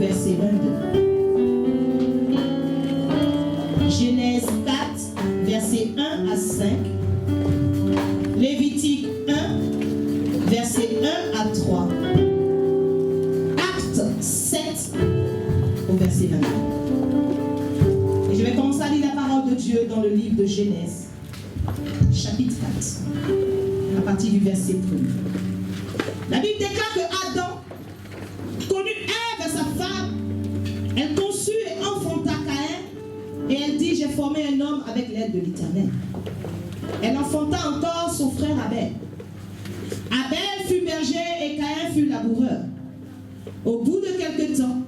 verset 22. Genèse 4, verset 1 à 5. Lévitique 1, verset 1 à 3. Acte 7, au verset 22. Et je vais commencer à lire la parole de Dieu dans le livre de Genèse, chapitre 4, à partir du verset 1. La Bible déclare que Adam connut Ève, sa femme. Elle conçut et enfanta Caïn. Et elle dit, j'ai formé un homme avec l'aide de l'Éternel. Elle enfanta encore son frère Abel. Abel fut berger et Caïn fut laboureur. Au bout de quelque temps,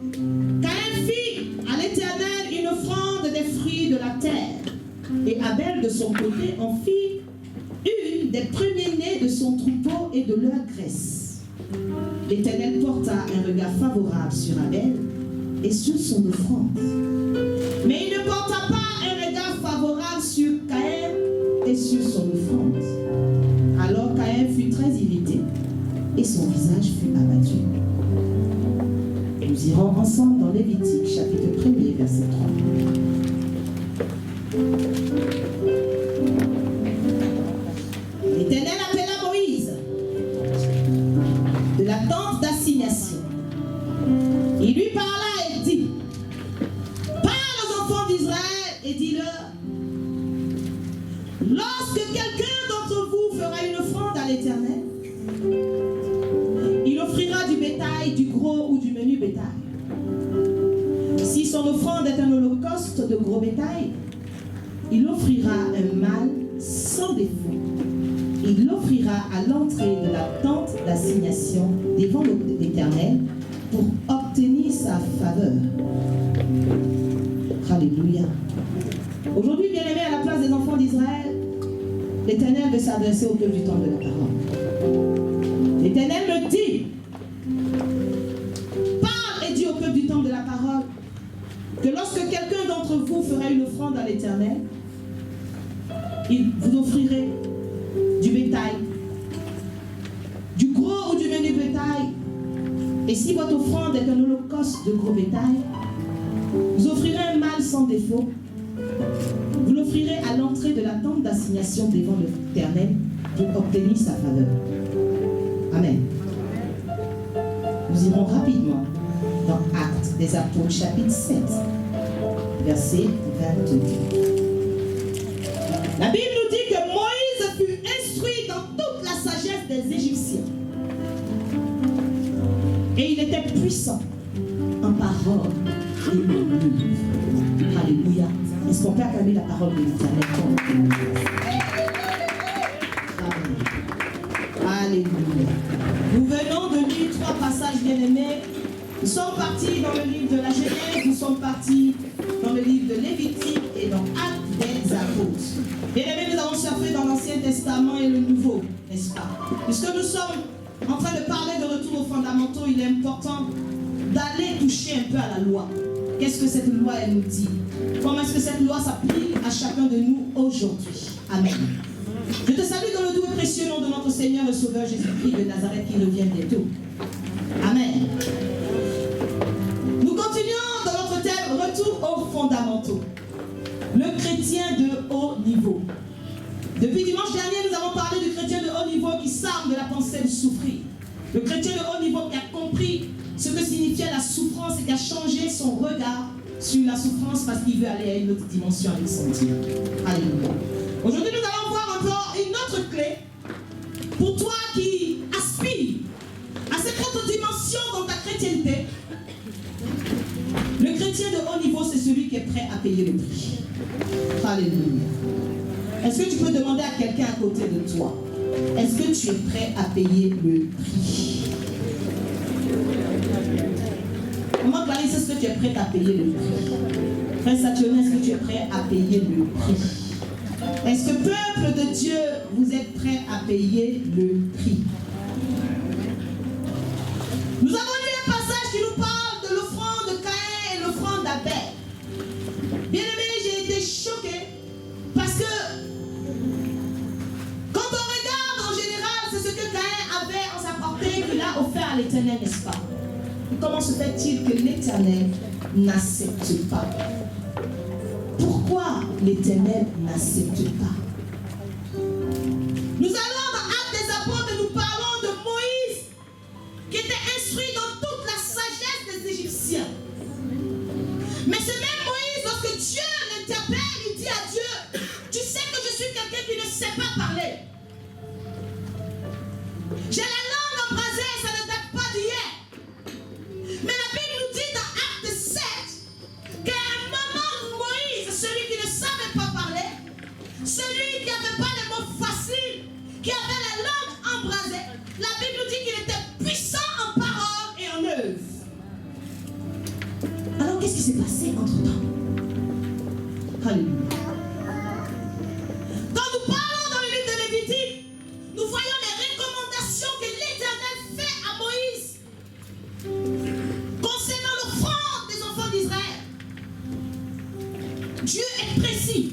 Caïn fit à l'Éternel une offrande des fruits de la terre. Et Abel de son côté en fit une des premiers-nés de son troupeau et de leur graisse. L'Éternel porta un regard favorable sur Abel et sur son offrande. Mais il ne porta pas un regard favorable sur Caïn et sur son offrande. Alors Caïn fut très irrité et son visage fut abattu. Nous irons ensemble dans Lévitique, chapitre 1er, verset 3. L'Éternel appela Moïse de la tente d'assignation. Il lui parla et dit, parle aux enfants d'Israël et dis-leur, lorsque quelqu'un d'entre vous fera une offrande à l'Éternel, il offrira du bétail, du gros ou du menu bétail. Si son offrande est un holocauste de gros bétail, il offrira un mâle sans défaut. Il l'offrira à l'entrée de la tente d'assignation devant l'Éternel pour obtenir sa faveur. Alléluia. Aujourd'hui, bien-aimés, à la place des enfants d'Israël, l'Éternel veut s'adresser au peuple du temps de la parole. L'Éternel me dit, parle et dis au peuple du temps de la parole, que lorsque quelqu'un d'entre vous fera une offrande à l'Éternel, vous offrirez du bétail, du gros ou du menu bétail. Et si votre offrande est un holocauste de gros bétail, vous offrirez un mâle sans défaut. Vous l'offrirez à l'entrée de la tente d'assignation devant l'Éternel pour obtenir sa faveur. Amen. Nous irons rapidement dans Actes des Apôtres, chapitre 7, verset 22. La Bible nous dit que Moïse fut instruit dans toute la sagesse des Égyptiens. Et il était puissant en parole et en œuvre. Alléluia. Est-ce qu'on peut acclamer la parole de l'Éternel? Alléluia. Nous venons de lire 3 passages bien-aimés. Nous sommes partis dans le livre de la Genèse, nous sommes partis dans le livre de Lévitique et dans Actes des Apôtres. Bien-aimés, nous avons surfé dans l'Ancien Testament et le Nouveau, n'est-ce pas? Puisque nous sommes en train de parler de retour aux fondamentaux, il est important d'aller toucher un peu à la loi. Qu'est-ce que cette loi, elle nous dit? Comment est-ce que cette loi s'applique à chacun de nous aujourd'hui? Amen. Je te salue dans le doux et précieux nom de notre Seigneur le Sauveur Jésus-Christ de Nazareth qui revient bientôt. Amen. Nous continuons dans notre thème retour aux fondamentaux. Le chrétien de haut niveau. Depuis dimanche dernier, nous avons parlé du chrétien de haut niveau qui s'arme de la pensée de souffrir. Le chrétien de haut niveau qui a compris ce que signifiait la souffrance et qui a changé son regard sur la souffrance parce qu'il veut aller à une autre dimension avec son Dieu. Alléluia. Aujourd'hui, nous allons voir encore une autre clé pour toi qui aspire à cette autre dimension dans ta chrétienté. Le chrétien de haut niveau, c'est celui qui est prêt à payer le prix. Alléluia. Est-ce que tu peux demander à quelqu'un à côté de toi, est-ce que tu es prêt à payer le prix? Comment Clarisse, est-ce que tu es prêt à payer le prix? Frère Saturnin, est-ce que tu es prêt à payer le prix? Est-ce que peuple de Dieu, vous êtes prêt à payer le prix? Nous avons lu un passage qui nous parle de l'offrande de Caïn et l'offrande d'Abel. Bien aimé, j'ai été choqué parce que quand on regarde en général, c'est ce que Caïn avait en sa portée qu'il a offert à l'Éternel, n'est-ce pas? comment se fait-il que l'Éternel n'accepte pas? Pourquoi l'Éternel n'accepte pas? Nous allons dans Actes des Apôtres et nous parlons de Moïse qui était instruit dans toute la sagesse des Égyptiens. Mais ce même Moïse, lorsque Dieu l'interpelle, il dit à Dieu, tu sais que je suis quelqu'un qui ne sait pas parler. J'ai la langue embrasée, ça ne date pas d'hier. Mais la Bible nous dit dans Acte 7 qu'à un moment, Moïse, celui qui ne savait pas parler, celui qui n'avait pas les mots faciles, qui avait la langue embrasée, la Bible nous dit qu'il était puissant en parole et en œuvre. Alors qu'est-ce qui s'est passé entre-temps? Alléluia. Quand nous parlons dans le livre de Lévitique, nous voyons les recommandations que l'Éternel fait à Moïse concernant l'offrande des enfants d'Israël. Dieu est précis.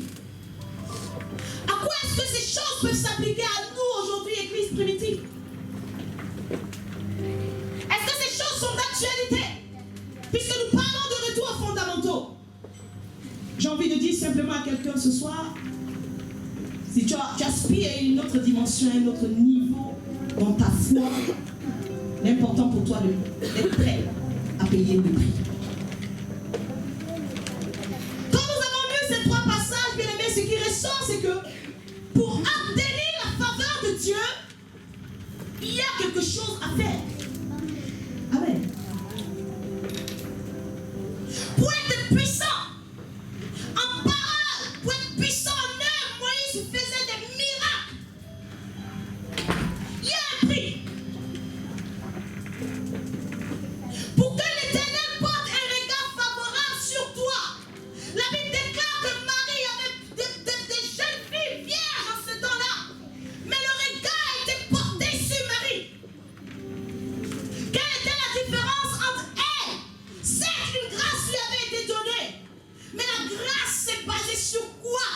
À quoi est-ce que ces choses peuvent s'appliquer à nous aujourd'hui, Église primitive? Est-ce que ces choses sont d'actualité? Puisque nous parlons de retour aux fondamentaux. J'ai envie de dire simplement à quelqu'un ce soir, si tu aspires à une autre dimension, un autre niveau dans ta foi, l'important pour toi d'être prêt à payer le prix. Quand nous avons lu ces trois passages, bien aimés, ce qui ressort, c'est que pour obtenir la faveur de Dieu, il y a quelque chose à faire. Amen. Pour être puissant en parole, pour être puissant en œuvre, Moïse faisait des miracles. Il y a un prix. Pour que l'Éternel porte un regard favorable sur toi. La Bible déclare que Marie avait des jeunes filles vierges en ce temps-là. Mais le regard était porté sur Marie. Quelle était la différence entre elle? Certes, une grâce lui avait été donnée. Mais la grâce s'est basée sur quoi?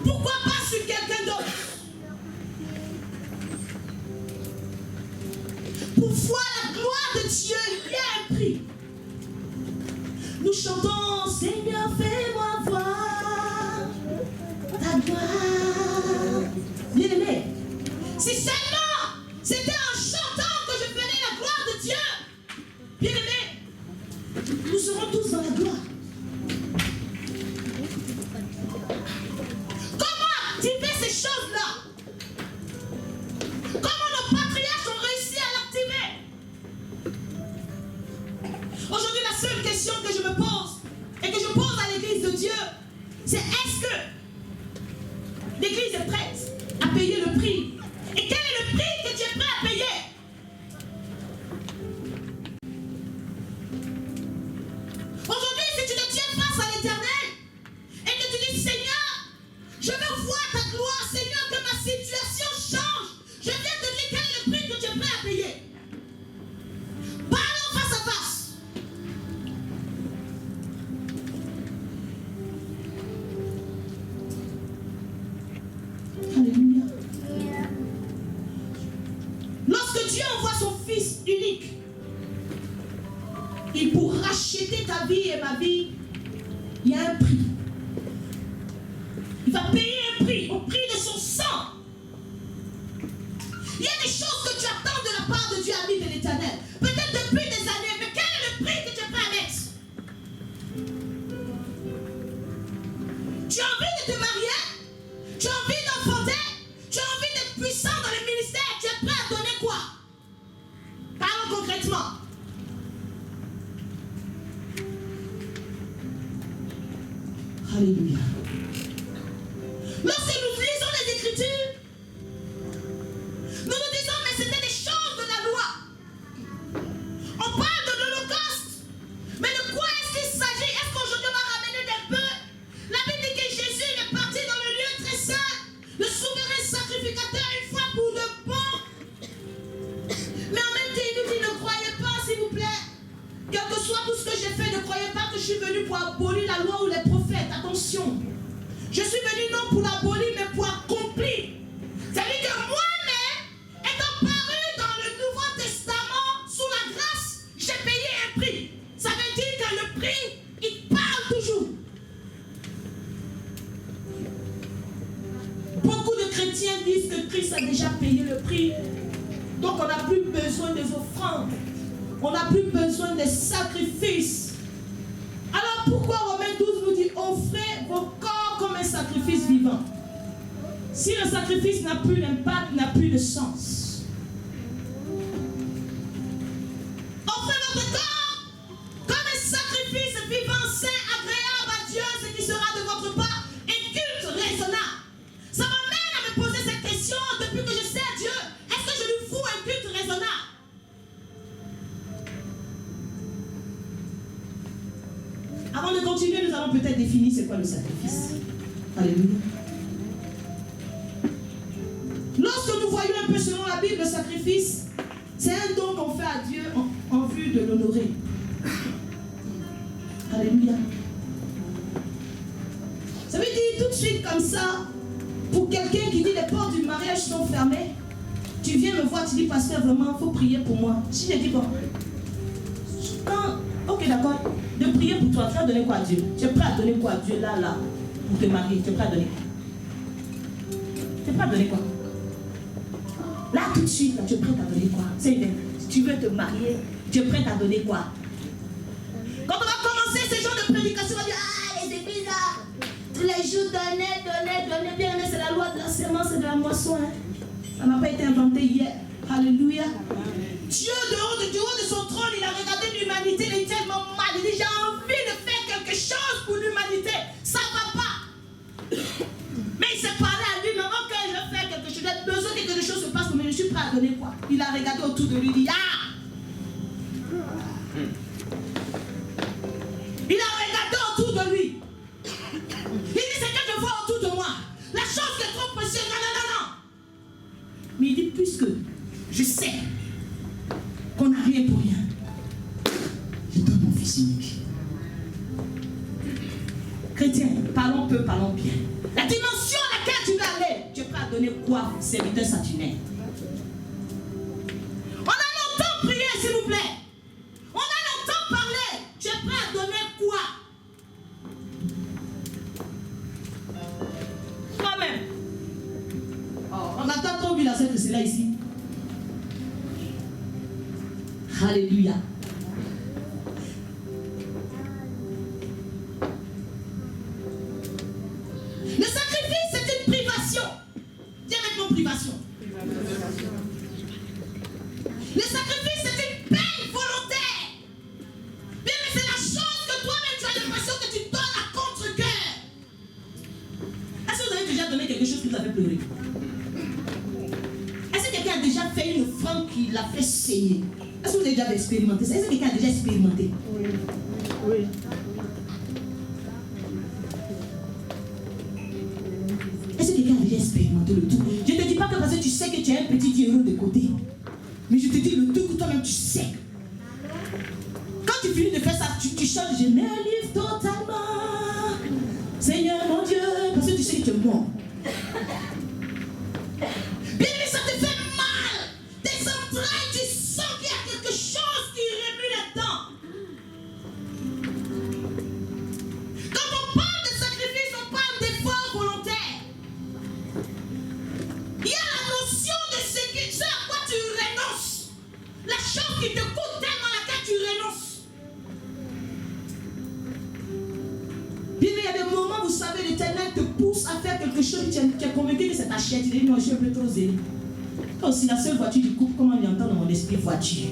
Pourquoi pas sur quelqu'un d'autre? Pour voir la gloire de Dieu, il y a un prix. Nous chantons, Seigneur, fais-moi voir ta gloire. Bien aimé, si seulement c'était en chantant que je verrais la gloire de Dieu, bien aimé, nous serons tous dans la gloire. Comment activer ces choses-là? Comment nos patriarches ont réussi à l'activer? Aujourd'hui, la seule question que je me pose et que je pose à l'Église de Dieu, c'est est-ce que l'Église est prête à payer le prix? Et quel est le prix que tu es prêt à payer? Aujourd'hui, si tu te tiens face à l'Éternel et que tu dis Seigneur, je veux voir ta gloire, Seigneur, que ma situation change. Je viens te dire quel est le prix que tu es prêt à payer. Parlons face à face. Alléluia. Lorsque Dieu envoie son Fils unique, et pour racheter ta vie et ma vie, il y a un prix. Il va payer un prix, au prix de son sang. Il y a des choses que tu attends de la part de Dieu, ami de l'Éternel. Peut-être depuis des années, mais quel est le prix que tu es prêt à mettre? Tu as envie de te marier? Tu as envie d'enfanter? Tu as envie d'être puissant dans le ministère? Tu es prêt à donner quoi? Parlons concrètement. Alléluia. Lorsque nous lisons les Écritures, nous nous disons, mais c'était des choses de la loi. On parle de l'Holocauste, mais de quoi est-ce qu'il s'agit? Est-ce qu'aujourd'hui on va ramener des bœufs? La Bible dit que Jésus est parti dans le lieu très saint, le souverain sacrificateur, une fois pour de bon. Mais en même temps, il nous dit, ne croyez pas, s'il vous plaît, quel que soit tout ce que j'ai fait, ne croyez pas que je suis venu pour abolir la loi ou les prophètes. Attention. Je suis venu non pour l'abolir, mais pour accomplir. C'est-à-dire que moi-même, étant paru dans le Nouveau Testament, sous la grâce Jésus-Christ a déjà payé le prix. Donc on n'a plus besoin des offrandes. On n'a plus besoin des sacrifices. Alors pourquoi Romains 12 nous dit offrez vos corps comme un sacrifice vivant? Si le sacrifice n'a plus d'impact, n'a plus de sens. Offrez votre corps comme un sacrifice vivant, saint, agréable à Dieu, ce qui sera de votre part un culte raisonnable. Ça m'amène à me poser cette question depuis que je sais Dieu. Est-ce que je lui fous un culte raisonnable? Avant de continuer, nous allons peut-être définir c'est quoi le sacrifice. Alléluia. Lorsque nous voyons un peu selon la Bible, le sacrifice, c'est un don qu'on fait à Dieu en vue de l'honorer. Alléluia. Ça veut dire tout de suite comme ça, pour quelqu'un qui dit les portes du mariage sont fermées, tu viens me voir, tu dis pasteur, vraiment, il faut prier pour moi. Si je dis bon, ok d'accord, de prier pour toi, tu vas donner quoi à Dieu? Tu es prêt à donner quoi à Dieu là, pour te marier? Tu es prêt à donner? Tu es prêt à donner quoi? Là tout de suite, là, tu es prêt à donner quoi? Si tu veux te marier, tu es prêt à donner quoi? Quand on va commencer ce genre de prédication, on va dire ah les églises là, tous les jours donner, bien aimé, c'est la loi de la semence et de la moisson. Hein. Ça n'a pas été inventé hier. Alléluia. Dieu du haut de son trône, il a regardé l'humanité, il est tellement mal. Il dit j'ai envie de faire quelque chose pour l'humanité. Ça ne va pas. Mais il s'est parlé à lui, mais ok, je vais faire quelque chose. J'ai besoin que quelque chose se passe, mais je suis prêt à donner quoi? Il a regardé autour de lui, il dit ah. Il a regardé autour de lui. Il dit c'est que je vois autour de moi. La chose qui est trop précieuse, non. Mais il dit puisque je sais qu'on n'a rien pour rien, je donne mon fils unique. Chrétien, parlons peu, parlons bien. La dimension à laquelle tu veux aller, tu es prêt à donner quoi, serviteur saturnaire? On a longtemps prié, s'il vous plaît. On a longtemps parlé. Tu es prêt à donner quoi? Toi-même. Oh, on attend trop vu la scène que c'est là ici. Alléluia. Le sacrifice, c'est une privation. Dis avec mon privation. Le sacrifice, c'est une peine volontaire. Bien, mais c'est la chose que toi-même, tu as l'impression que tu donnes à contre-cœur. Est-ce que vous avez déjà donné quelque chose qui vous a fait pleurer? Est-ce que quelqu'un a déjà fait une offrande qui l'a fait saigner? Est-ce que vous avez déjà expérimenté ça? Est-ce que quelqu'un a déjà expérimenté? Oui. Oui. Est-ce que quelqu'un a déjà expérimenté le tout? Je ne te dis pas que parce que tu sais que tu as un petit 10 € de côté. Mais je te dis le tout que toi-même tu sais. Quand tu finis de faire ça, tu chantes, je me livre totalement. Seigneur mon Dieu, parce que tu sais que tu es mort. Bien, mais ça te fait mal. Tes entrailles, tu sens qu'il y a quelque chose qui remue là-dedans. Quand on parle de sacrifice, on parle d'effort volontaire. Il y a la notion de ce à quoi tu renonces. La chose qui te coûte tellement à laquelle tu renonces. Bien, il y a des moments, vous savez, l'Éternel te pousse à faire quelque chose, tu es convaincu que c'est ta chair, tu dis non, je suis un peu trop zélé. Aussi la seule voiture du couple, comment on entend dans mon esprit voiture.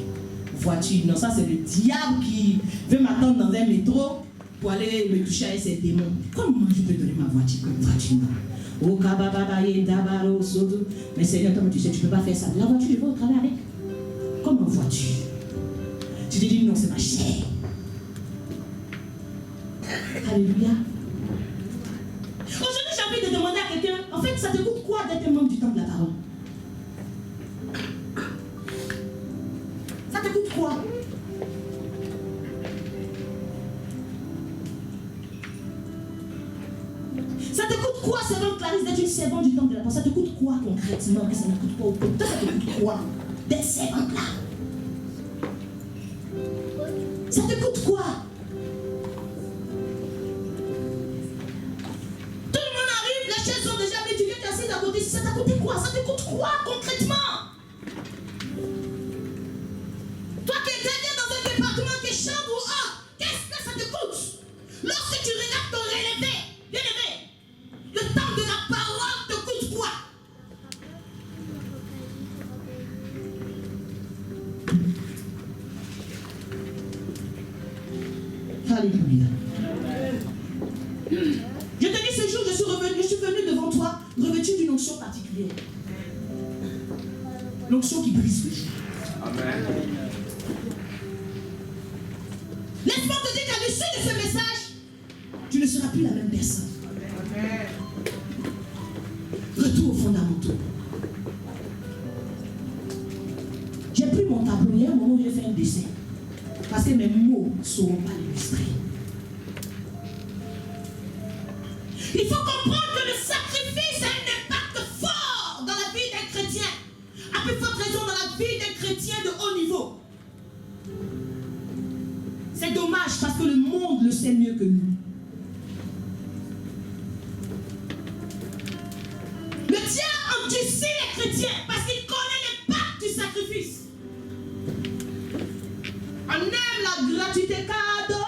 Voiture, non, ça c'est le diable qui veut m'attendre dans un métro pour aller me toucher avec ses démons. Comment je peux donner ma voiture comme voiture? Oh, kabababaye, dabaro, sodo. Mais Seigneur, toi, tu sais, tu ne peux pas faire ça. La voiture, je vais au travail avec. Comment voiture? Tu te dis non, c'est ma chair. Alléluia. Aujourd'hui, j'ai envie de demander à quelqu'un, en fait, ça te coûte quoi d'être un membre du temple de la parole? Ça te coûte quoi? Ça te coûte quoi, servante Clarisse, d'être une servante du temple de la parole? Ça te coûte quoi concrètement? Ça ne coûte pas au compte. Ça te coûte quoi d'être servante là? Ça te coûte quoi? Tout le monde arrive, les chaises sont déjà mises, tu viens t'asseoir à côté. Ça t'a coûté quoi? Ça te coûte quoi? crois concrètement? Toi qui interviens dans un département qui est chambre ou autre, qu'est-ce que ça te coûte? Lorsque tu regardes ton relevé, bien aimé, le temps de la parole te coûte quoi? Alléluia. Je te dis, ce jour, je suis venu devant toi, revêtu d'une onction particulière. L'onction qui brise le jour. Amen. Laisse-moi te dire qu'à l'issue de ce message, tu ne seras plus la même personne. Amen. Retour aux fondamentaux. J'ai pris mon tableau, il y a un moment où j'ai fait un dessin. Parce que mes mots ne seront pas illustrés. Il faut comprendre que le sacrifice a un impact fort dans la vie d'un chrétien. À plus forte raison dans la vie d'un chrétien de haut niveau. C'est dommage parce que le monde le sait mieux que nous. Le diable endurcit les chrétiens parce qu'il connaît l'impact du sacrifice. On aime la gratuité cadeau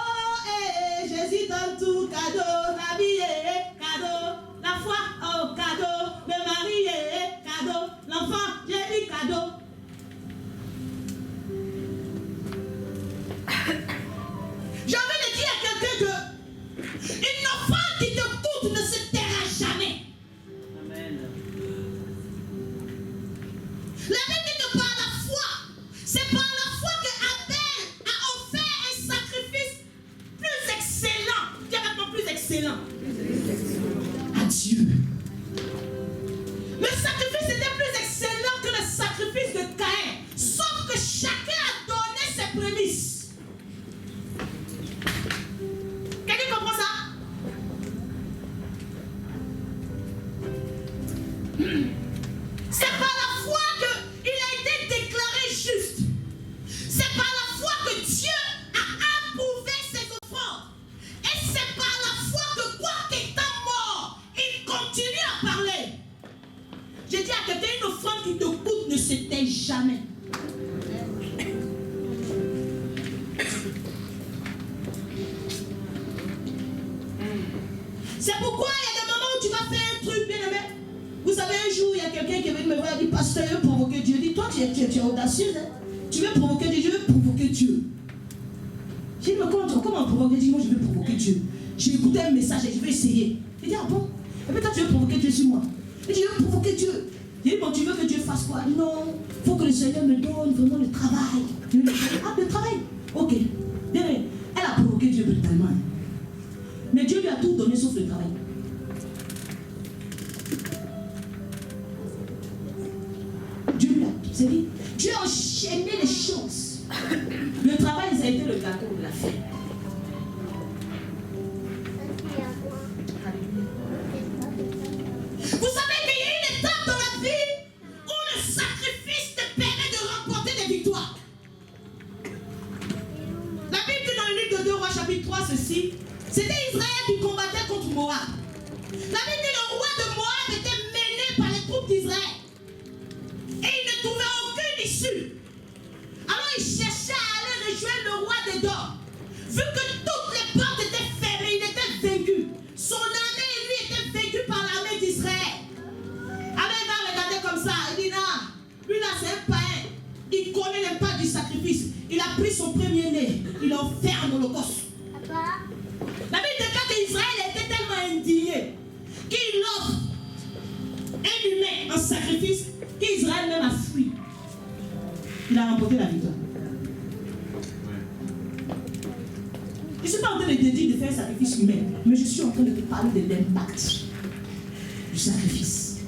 et Jésus donne tout cadeau, la vie est cadeau, la foi au cadeau, le mari est cadeau, l'enfant Jésus cadeau. J'ai envie de dire à quelqu'un que une offrande qui te coûte ne se taira jamais. Amen. La Bible dit que par la foi, c'est par la foi que Abel a offert un sacrifice plus excellent. Dis avec moi, plus excellent. À Dieu. Le sacrifice était plus excellent que le sacrifice de Caïn. Sauf que chacun a donné ses prémices. Quelqu'un comprend ça? C'est par la foi qu'il a été déclaré juste. C'est par la foi que Dieu a approuvé ses offrandes. Et c'est par la foi que quoi qu'étant mort, il continue à parler. J'ai dit à quelqu'un, une offrande qui te coûte ne se tait jamais. C'est pourquoi il y a des moments où tu vas faire un truc bien aimé. Vous savez, un jour, il y a quelqu'un qui est venu me voir et dit, pasteur, je veux provoquer Dieu. Il dit, toi, tu es audacieux. Hein? Tu veux provoquer Dieu, je veux provoquer Dieu. J'ai dit, mais comment provoquer Dieu? Moi, je veux provoquer Dieu. J'ai écouté un message et je vais essayer. Il dit, ah bon? Et puis toi, tu veux provoquer Dieu sur moi. Il dit, je veux provoquer Dieu. Il dit, bon, tu veux que Dieu fasse quoi? Non, il faut que le Seigneur me donne vraiment le travail. Ah, le travail? Ok. Bien, elle a provoqué Dieu brutalement. Mais Dieu lui a tout donné sauf le travail. Dieu lui a tout. C'est dit, Dieu a enchaîné les choses. Le travail, ça a été le gâteau de la fête. Vous savez qu'il y a une étape dans la vie où le sacrifice te permet de remporter des victoires. La Bible dit dans le livre de 2 Rois chapitre 3 ceci. C'était Israël qui combattait contre Moab. La Bible dit le roi de Moab était mené par les troupes d'Israël. Et il ne trouvait aucune issue. Alors il cherchait à aller rejoindre le roi d'Édom. Vu que toutes les portes étaient fermées, il était vaincu. Son armée, lui, était vaincu par l'armée d'Israël. Alors il va regarder comme ça. Il dit non, lui là c'est un païen. Il connaît l'impact du sacrifice. Il a pris son premier-né. Il l'a offert en holocauste. La Bible déclare qu'Israël était tellement indigné qu'il offre un humain en sacrifice qu'Israël même a fui. Il a remporté la victoire. Je ne suis pas en train de te dire de faire un sacrifice humain, mais je suis en train de te parler de l'impact du sacrifice.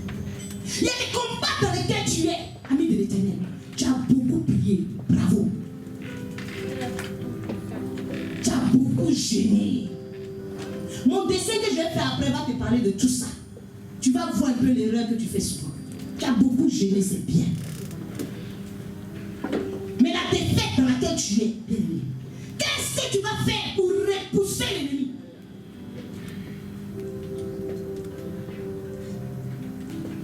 Il y a des combats dans lesquels tu es, ami de l'Éternel. Tu as beaucoup prié. Bravo. Tu as beaucoup gêné. Mon dessin que je vais faire après va te parler de tout ça. Tu vas voir un peu l'erreur que tu fais souvent. Tu as beaucoup gêné, c'est bien. Mais la défaite dans laquelle tu es, qu'est-ce que tu vas faire pour repousser l'ennemi?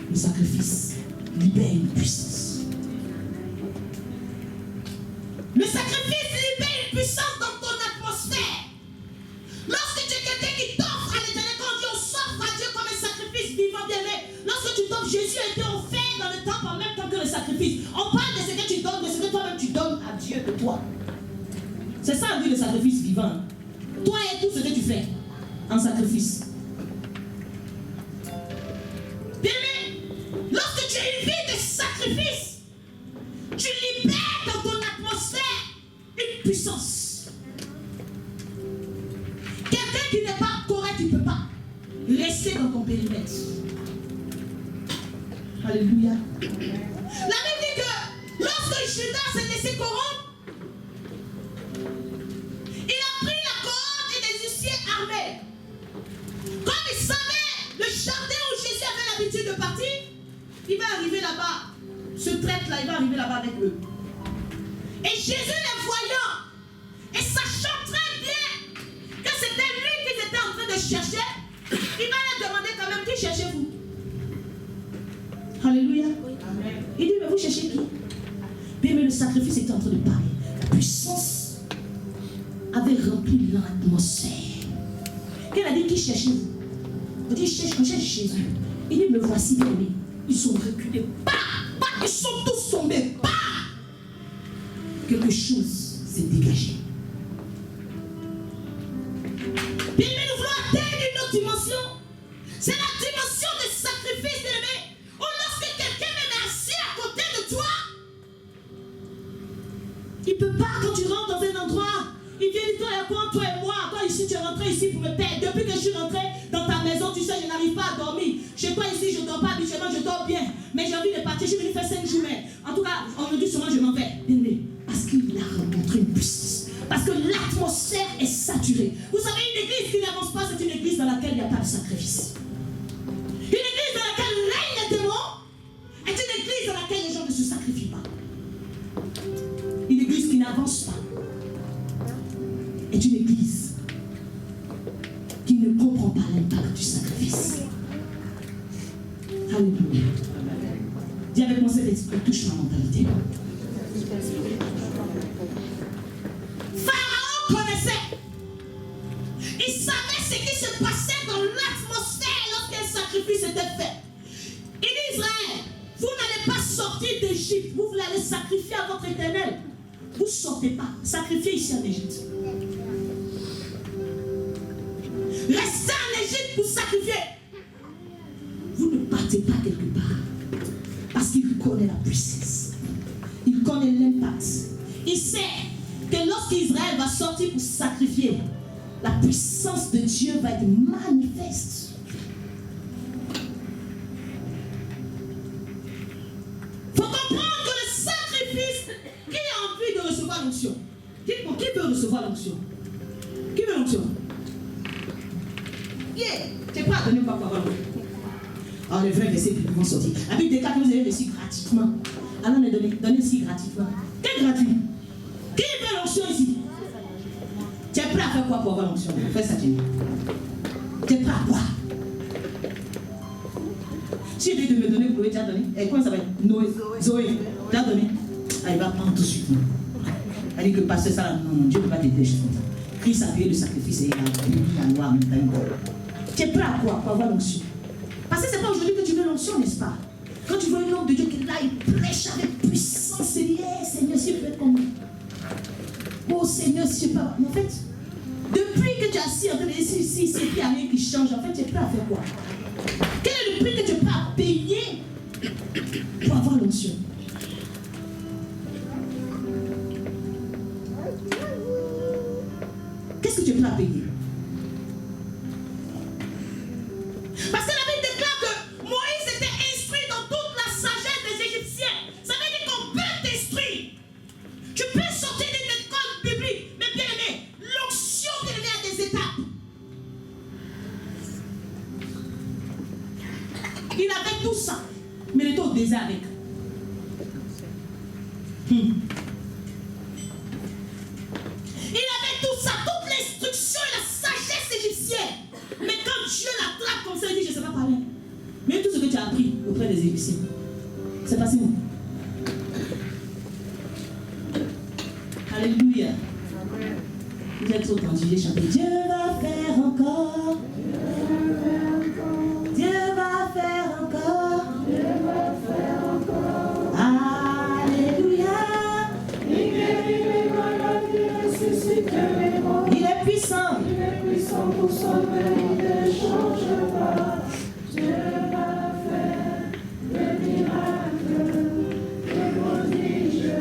Le sacrifice. libère une puissance. Le sacrifice libère une puissance dans ton atmosphère. Lorsque tu es quelqu'un qui t'offre à l'éternel, quand Dieu s'offre à Dieu comme un sacrifice vivant, bien-aimé, lorsque tu t'offres, Jésus a été offert dans le temple en même temps que le sacrifice. On parle de ce que tu donnes, de ce que toi-même tu donnes à Dieu de toi. C'est ça, dit le sacrifice vivant. Toi et tout ce que tu fais en sacrifice. Bien-aimé, lorsque tu es une vie de sacrifice, tu libères dans ton atmosphère une puissance. Quelqu'un qui n'est pas correct, il ne peut pas rester dans ton périmètre. Alléluia. La Bible dit que lorsque Judas s'est laissé corrompre, il a pris la cohorte et des huissiers armés. Comme il savait le jardin où Jésus avait l'habitude de partir, il va arriver là-bas. Ce traître-là, il va arriver là-bas avec eux. Et Jésus les voyant, et sachant très bien que c'était lui qu'ils étaient en train de chercher, il va leur demander quand même, qui cherchez-vous? Alléluia. Amen. Il dit, mais vous cherchez qui? Bien, mais le sacrifice était en train de parler. La puissance avait rempli l'atmosphère. Qu'elle a dit, qui cherchez-vous? Il dit, je cherche Jésus. Il dit, me voici, bien aimé. Ils sont reculés. Bah, bah, ils sont tous tombés. Bah. Quelque chose s'est dégagé. Bien aimé, nous voulons atteindre une autre dimension. C'est la dimension du sacrifice, bien aimé. Ou lorsque quelqu'un est assis à côté de toi, il ne peut pas, quand tu rentres dans un endroit, il vient dire, toi et moi, toi ici, tu es rentré ici pour me perdre. Depuis que je suis rentré dans ta maison, tu sais, je n'arrive pas à dormir. Chez toi ici, je ne dors pas habituellement, je dors bien. Mais j'ai envie de partir, je suis venu faire 5 jours. En tout cas, on me dit souvent, je m'en vais. Bien, parce qu'il a rencontré une puissance. Parce que l'atmosphère est saturée. Vous savez, une église qui n'avance pas, c'est une église dans laquelle il n'y a pas de sacrifice. Une église dans laquelle règne les démons est une église dans laquelle les gens ne se sacrifient pas. Une église qui n'avance pas est une église qui ne comprend pas l'impact du sacrifice. Alléluia. Dis avec moi, cet esprit touche ma mentalité. Pharaon connaissait. Il savait ce qui se passait dans l'atmosphère lorsqu'un sacrifice était fait. Il dit, Israël, vous n'allez pas sortir d'Égypte. Vous voulez aller sacrifier à votre éternel. Vous ne sortez pas. Sacrifiez ici en Égypte. Restez en Égypte pour sacrifier. Vous ne partez pas quelque part. Parce qu'il connaît la puissance. Il connaît l'impact. Il sait que lorsqu'Israël va sortir pour sacrifier, la puissance de Dieu va être manifeste. Il faut comprendre que le sacrifice, qui a envie de recevoir l'onction? Qui veut recevoir l'onction? Qui veut l'onction? Tu n'es pas à donner quoi pour avoir l'onction. Alors les vrais versets vont sortir. La Bible déclare que vous avez reçu gratuitement. Alors donnez ici gratuitement. Quel gratuit? Qui veut l'onction ici? Tu es prêt à faire quoi pour avoir l'onction? Fais ça, tu es prêt à quoi? Si il dit de me donner, vous pouvez déjà donner. Et comment ça va être? Zoé. Tu as donné? Ah, il va prendre tout de suite. Elle dit que passer ça, non, Dieu ne peut pas t'aider. Christ a payé le sacrifice et il a payé la loi en même temps. Tu es prêt à quoi pour avoir l'onction? Parce que ce n'est pas aujourd'hui que tu veux l'onction, n'est-ce pas? Quand tu vois un homme de Dieu qui est là, il prêche avec puissance, il dit, hey, Seigneur, si je peux être comme lui. Oh Seigneur, si je peux. Mais en fait, depuis que tu es assis en train de dire, si il n'y a rien qui change, en fait, tu es prêt à faire quoi? Quel est le prix que tu es prêt à payer pour avoir l'onction? Qu'est-ce que tu es prêt à payer? Parce que la Bible déclare que Moïse était instruit dans toute la sagesse des Égyptiens. Ça veut dire qu'on peut t'instruire. Tu peux sortir d'une école biblique, mais bien aimé, l'onction bien aimé a des étapes. Il avait tout ça, mais il était au désert avec. Il avait tout ça, toute l'instruction et la sagesse égyptienne. Mais quand Dieu l'attrape comme ça, il dit, je ne sais pas parler. Mais tout ce que tu as appris auprès des Égyptiens, C'est passé où? Alléluia. Vous êtes trop tranquille, chantez. Dieu va faire encore. Dieu va faire encore. Dieu va faire encore. Alléluia. Il guérit les malades, il ressuscite les morts. Il est puissant. Il est puissant pour sauver, il ne change pas. Dieu va faire des miracles, des prodiges.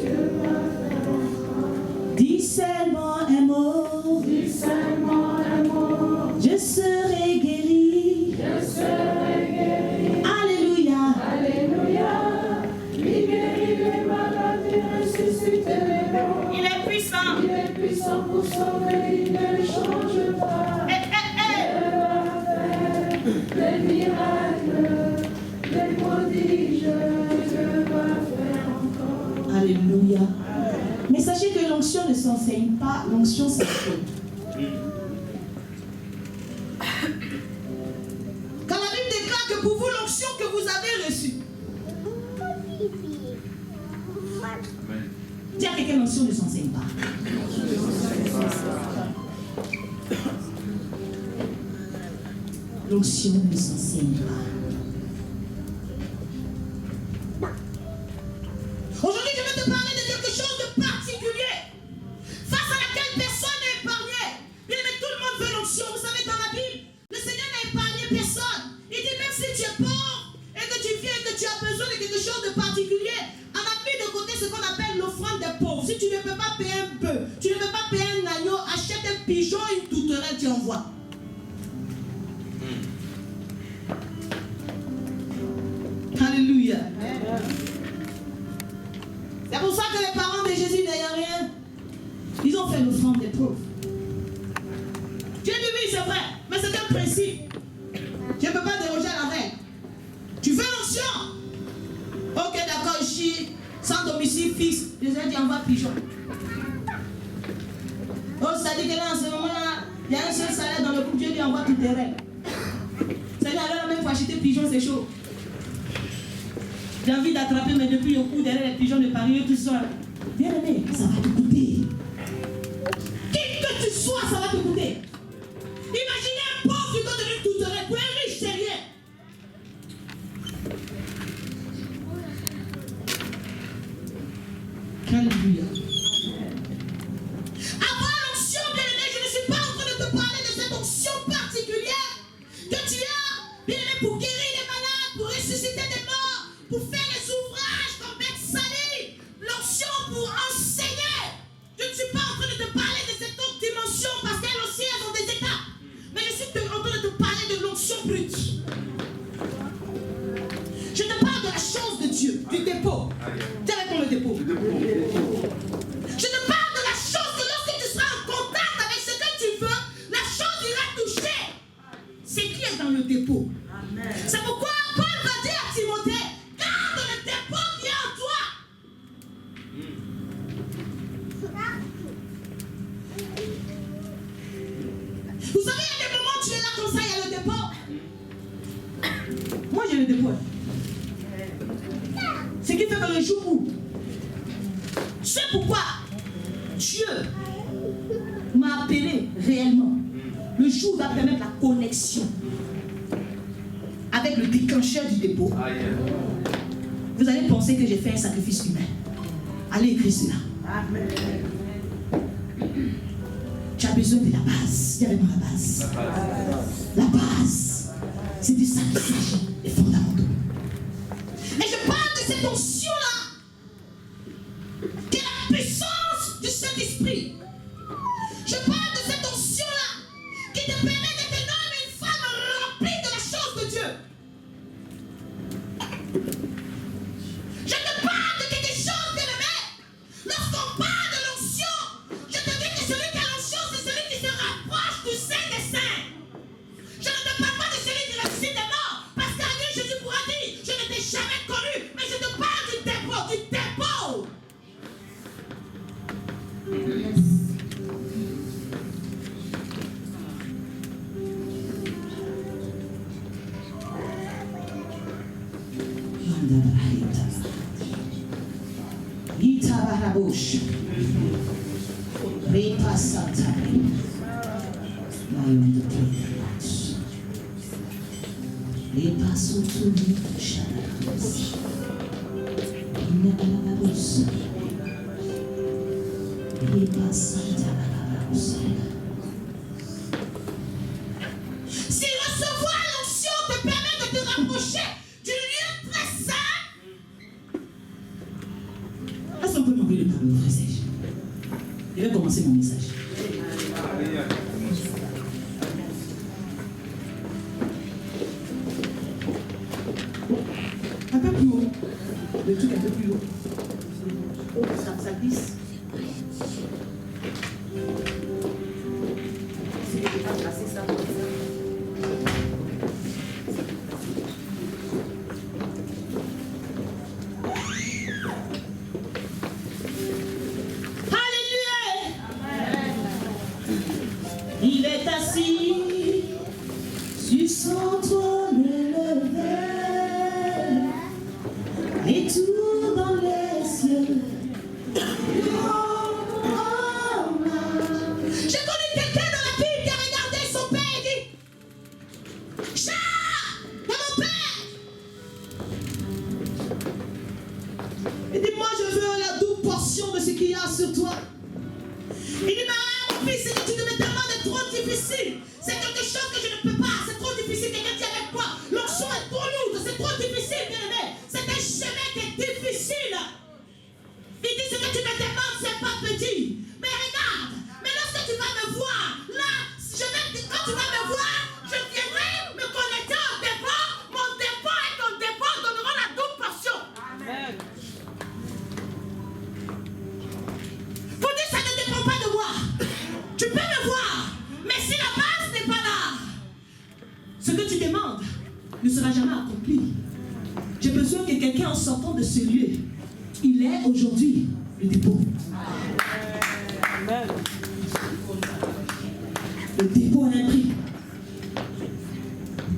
Dieu va faire encore. Dis seulement un mot. Dis seulement un mot. Je serai guéri. Je serai guéri. Alléluia. Alléluia. Il guérit les malades, il ressuscite les morts. Il est puissant. Il est puissant pour sauver, il ne change pas. Des miracles, des prodiges, Dieu va faire encore. Alléluia. Mais sachez que l'onction ne s'enseigne pas, l'onction s'enseigne. Quand la Bible déclare que pour vous l'onction que vous avez reçue, dis à quelqu'un, l'onction ne s'enseigne pas. L'onction ne s'enseigne pas. Aujourd'hui, je vais te parler de quelque chose de particulier, face à laquelle personne n'est épargné. Bien aimé, tout le monde veut l'onction. Vous savez, dans la Bible, le Seigneur n'a épargné personne. Il dit, même si tu es pauvre et que tu viens et que tu as besoin de quelque chose de particulier, on a mis de côté ce qu'on appelle l'offrande des pauvres. Si tu ne peux pas payer un peu, tu ne peux pas payer un agneau, achète un pigeon, une tourterelle, tu envoies. Alléluia. C'est pour ça que les parents de Jésus n'ayant rien, ils ont fait l'offrande des pauvres. Dieu dit oui, c'est vrai, mais c'est un principe. Tu ne peux pas déroger à la règle. Tu fais l'onction. Ok, d'accord, ici, sans domicile fixe, les gens disent envoie pigeon. Oh, ça dit que là, en ce moment-là, il y a un seul salaire dans le couple, Dieu dit envoie tout tes règles. C'est-à-dire, alors même pour acheter pigeon, c'est chaud. J'ai envie d'attraper mes deux pieds au cou derrière les pigeons de Paris tout seul. Bien aimé, ça va te coûter. Qui que tu sois, ça va te coûter. Imaginez un pauvre qui doit devenir tourterelle. Pour un riche, c'est rien. Alléluia. Avant l'onction, bien aimé, je ne suis pas en train de te parler de cette onction particulière que tu as, bien aimé, pour guérir les malades, pour ressusciter des morts, pour faire les ouvrages comme Bethsalie, l'onction pour enseigner. Je ne suis pas en train de te parler de cette autre dimension parce qu'elles aussi, elles ont des étapes. Mais je suis en train de te parler de l'onction brute. Je te parle de la chose de Dieu, du dépôt. Dis avec moi le dépôt. Je te parle de la chose que lorsque tu seras en contact avec ce que tu veux, la chose ira toucher. C'est qui est dans le dépôt. C'est pourquoi Paul va dire à Timothée, garde le dépôt qui est en toi. Vous savez, il y a des moments où tu es là comme ça, il y a le dépôt. Moi, j'ai le dépôt. Ce qui fait que le jour où, c'est pourquoi Dieu m'a appelé réellement, le jour va permettre la connexion avec le déclencheur du dépôt. Vous allez penser que j'ai fait un sacrifice humain. Allez écrire cela. Amen. Tu as besoin de la base. Dis avec moi la base. La base. C'est de ça qu'il s'agit, les fondamentaux. Et je parle de cette onction-là, qui est la puissance du Saint-Esprit. Je parle de cette onction-là, qui te permet d'être un homme et une femme remplis de la chose de Dieu. Je te parle de quelque chose de le lorsqu'on parle de l'onction, je te dis que celui qui a l'onction, c'est celui qui se rapproche du Saint des Saints. Je ne te parle pas de celui qui ressuscite des morts, parce qu'à lui, Jésus pourra dire, je ne t'ai jamais connu, mais je te parle du dépôt, du dépôt. bouche. Ripasatari. Lion de Pédéance. Ripasutuni Shadabus. Inababus. Ripasatababus. Si recevoir l'onction te permet de te rapprocher du lieu très saint, est-ce qu'on peut m'envoyer le tableau, frère Serge? Je vais commencer mon message. Un peu plus haut. Le truc un peu plus haut. Oh, ça glisse. C'est ça. Il est assis sur son trône élevé et tout dans les cieux. J'ai connu quelqu'un dans la Bible qui a regardé son père et dit: Chat, c'est mon père. Il dit: moi je veux la double portion de ce qu'il y a sur toi. Il dit: mon fils, c'est que tu me demandes est trop difficile. C'est quelque chose que je ne peux pas. C'est trop difficile. Quelqu'un dit avec moi: l'onction est trop lourde. C'est trop difficile, bien aimé. C'est un chemin qui est difficile. Il dit: ce que tu me demandes, c'est pas petit. Mais regarde, mais lorsque tu vas me voir, là, quand tu vas me voir, je viendrai me connecter au dépôt. Mon dépôt et ton dépôt donneront la double portion. Amen. Pour dire, ça ne dépend pas de moi. Tu peux me voir, mais si la base n'est pas là, ce que tu demandes ne sera jamais accompli. J'ai besoin que quelqu'un, en sortant de ce lieu, il ait aujourd'hui le dépôt. Amen. Le dépôt a un prix.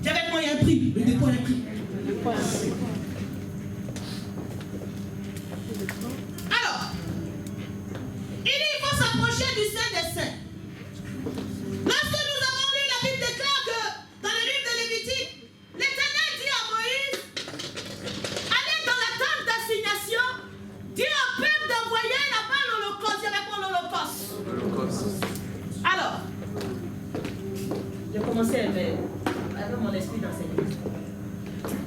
Dis avec moi, il y a un prix. Le dépôt a un prix. Alors, il faut s'approcher du Saint des Saints. Lorsque nous avons lu, la Bible déclare que dans le livre de Lévitique, l'Éternel dit à Moïse: allez dans la tente d'assignation, dis au peuple d'envoyer là-bas l'holocauste. Il y avait pas l'holocauste. Alors, j'ai commencé avec mon esprit d'enseignement.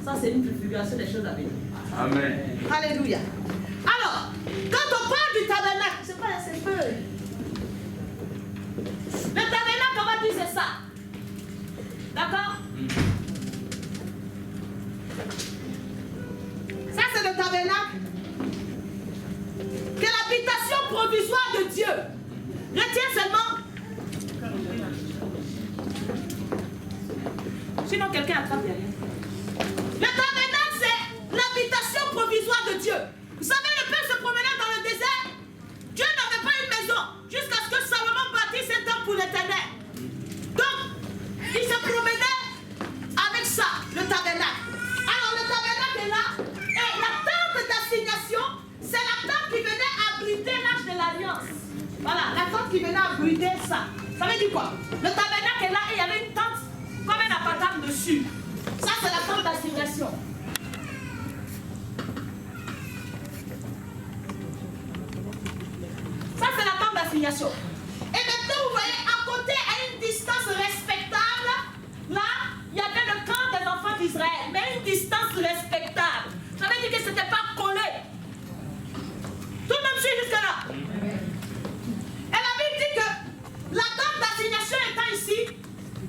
Ça, c'est une préfiguration des choses à venir. Amen. Alléluia. Alors, quand on parle du tabernacle, c'est pas assez peu. Le tabernacle, on va dire c'est ça. D'accord? Ça, c'est le tabernacle. Que l'habitation provisoire de Dieu. Retiens seulement. Sinon, quelqu'un attrape derrière. Le tabernacle, c'est l'habitation provisoire de Dieu. Vous savez, le peuple se promenait dans le désert. Dieu n'avait pas une maison jusqu'à ce que Salomon bâtisse un temple pour l'Éternel. Donc, il se promenait avec ça, le tabernacle. Alors, le tabernacle est là. Et la tente d'assignation, c'est la tente qui venait abriter l'arche de l'alliance. Voilà, la tente qui venait abriter ça. Ça veut dire quoi? Le tabernacle est là et il y avait une tente comme un appartement dessus. Ça, c'est la tente d'assignation. Ça, c'est la tente d'assignation. Et maintenant, vous voyez, à côté, à une distance respectable, là, il y avait le camp des enfants d'Israël, mais une distance respectable. Ça veut dire que ce n'était pas collé. Tout le monde suit jusque-là. Et la Bible dit que la tente d'assignation étant ici,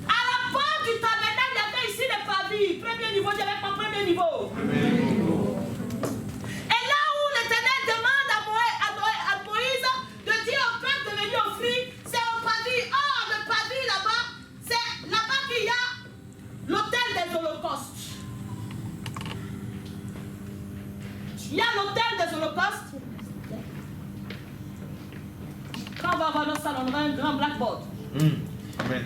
à la porte du tabernacle, il y avait ici les pavilles. Premier niveau, il n'y avait pas premier niveau. Et là où l'Éternel demande à Moïse de dire au peuple de venir offrir, c'est au pavis. Or, le pavis là-bas, c'est là-bas qu'il y a l'autel des holocaustes. Il y a l'autel des holocaustes. Quand on va avoir notre salle, on aura un grand blackboard. Amen.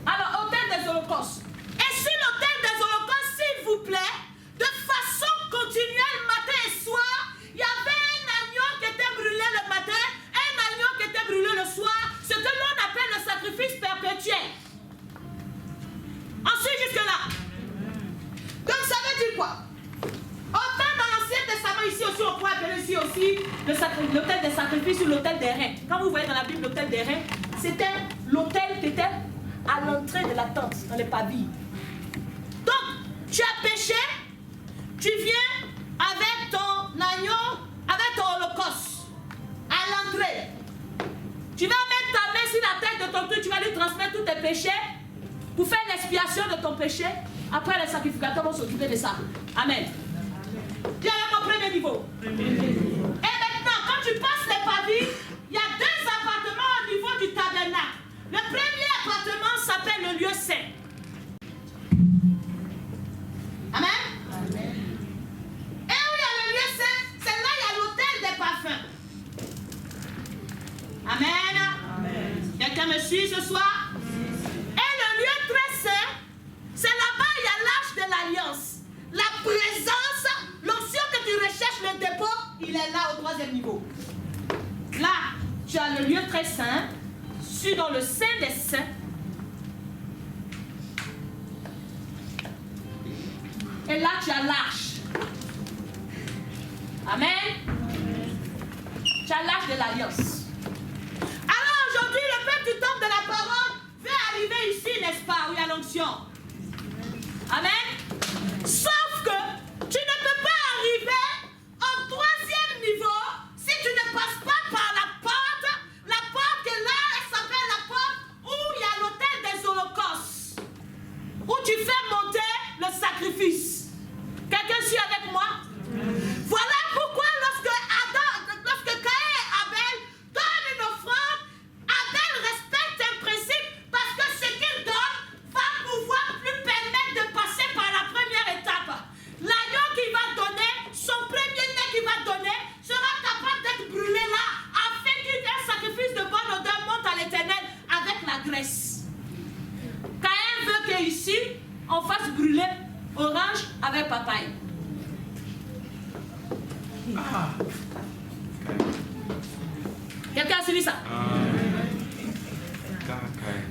Alors, autel des holocaustes. Et sur l'autel des holocaustes, s'il vous plaît, de façon continuelle, l'autel des reins. Quand vous voyez dans la Bible l'autel des reins, c'était l'autel qui était à l'entrée de la tente, dans les pavilles. Donc, tu as péché, tu viens avec ton agneau, avec ton holocauste, à l'entrée. Tu vas mettre ta main sur la tête de ton truc, tu vas lui transmettre tous tes péchés pour faire l'expiation de ton péché. Après, les sacrificateurs vont s'occuper de ça. Amen. Tu as mon premier niveau. Et maintenant, quand tu passes les pavilles, il y a 2 appartements au niveau du tabernacle. Le premier appartement s'appelle le lieu saint. Amen. Et où il y a le lieu saint, c'est là il y a l'autel des parfums. Amen. Quelqu'un me suit ce soir? Et le lieu très saint, c'est là-bas il y a l'arche de l'alliance. La présence, l'onction que tu recherches, le dépôt, il est là au 3e niveau. Là, tu as le lieu très saint, dans le sein des saints. Et là, tu as l'arche. Amen. Tu as l'arche de l'alliance. Alors aujourd'hui, le peuple du temple de la parole veut arriver ici, n'est-ce pas, où il y a l'onction. Amen. Sauf que tu ne peux pas arriver au 3e niveau si tu ne passes pas par la porte que là, elle s'appelle la porte où il y a l'autel des holocaustes, où tu fais monter le sacrifice. Quelqu'un suit avec moi? Voilà pourquoi lorsque Caïn et Abel donnent une offrande, Abel respecte un principe parce que ce qu'il donne va pouvoir lui permettre de passer par la première étape. L'agneau qu'il va donner, son premier-né qu'il va donner, sera capable d'être brûlé là afin qu'un sacrifice de bonne odeur monte à l'Éternel avec la graisse. Caïn veut qu'ici, on fasse brûler orange avec papaye. Quelqu'un a suivi ça?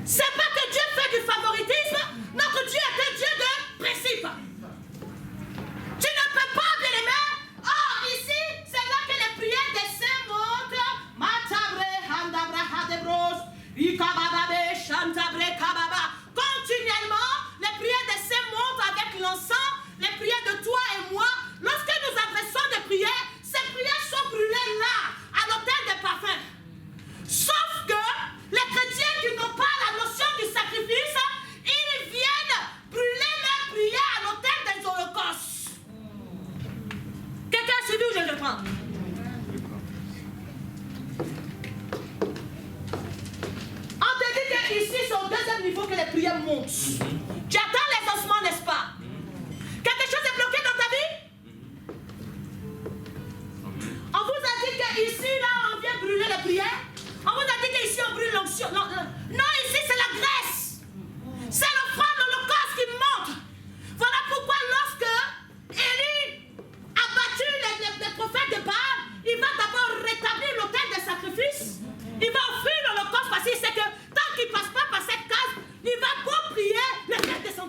C'est pas que Dieu fait du favoritisme. Notre Dieu est un Dieu de principe. Tu ne peux pas, bien aimé. Oh, ici, c'est là que les prières des saints montent. Matabre, handabre, hadebros, ikabababe, chantabre, kababa. Continuellement, les prières des saints montent avec l'encens, les prières de toi et moi. Lorsque nous adressons des prières, ces prières sont brûlées là, à l'autel des parfums. Sauf que les chrétiens qui n'ont pas la notion du sacrifice, ils viennent brûler leurs prières à l'autel des holocaustes. Quelqu'un a suivi où je le prends? On te dit qu'ici, c'est au 2e niveau que les prières montent. Tu attends les ossements, n'est-ce pas? Quelque chose est bloqué dans ta vie? On vous a dit qu'ici, là, on vient brûler les prières. On vous a dit qu'ici, on brûle l'onction. Non, ici, c'est la graisse. C'est l'offrande, l'holocauste qui monte. Voilà pourquoi lorsque Élie a battu les prophètes de Baal, il va d'abord rétablir l'autel des sacrifices. Il va offrir l'holocauste parce qu'il sait que tant qu'il ne passe pas par cette case, il va beau prier, le ciel descend.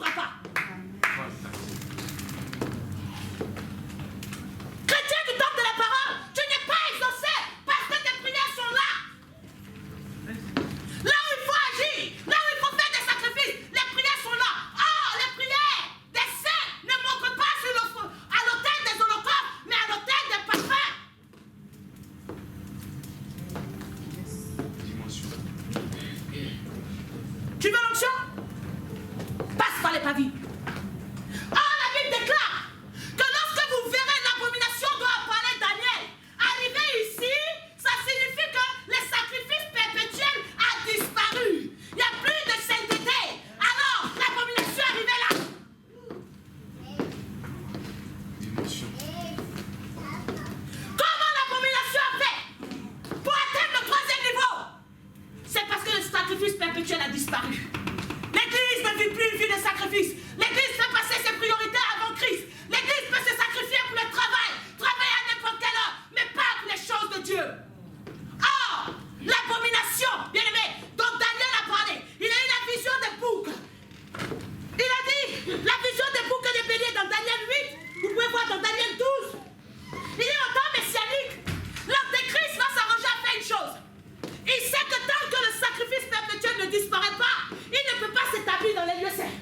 ne disparaît pas. Il ne peut pas s'établir dans les lieux saints.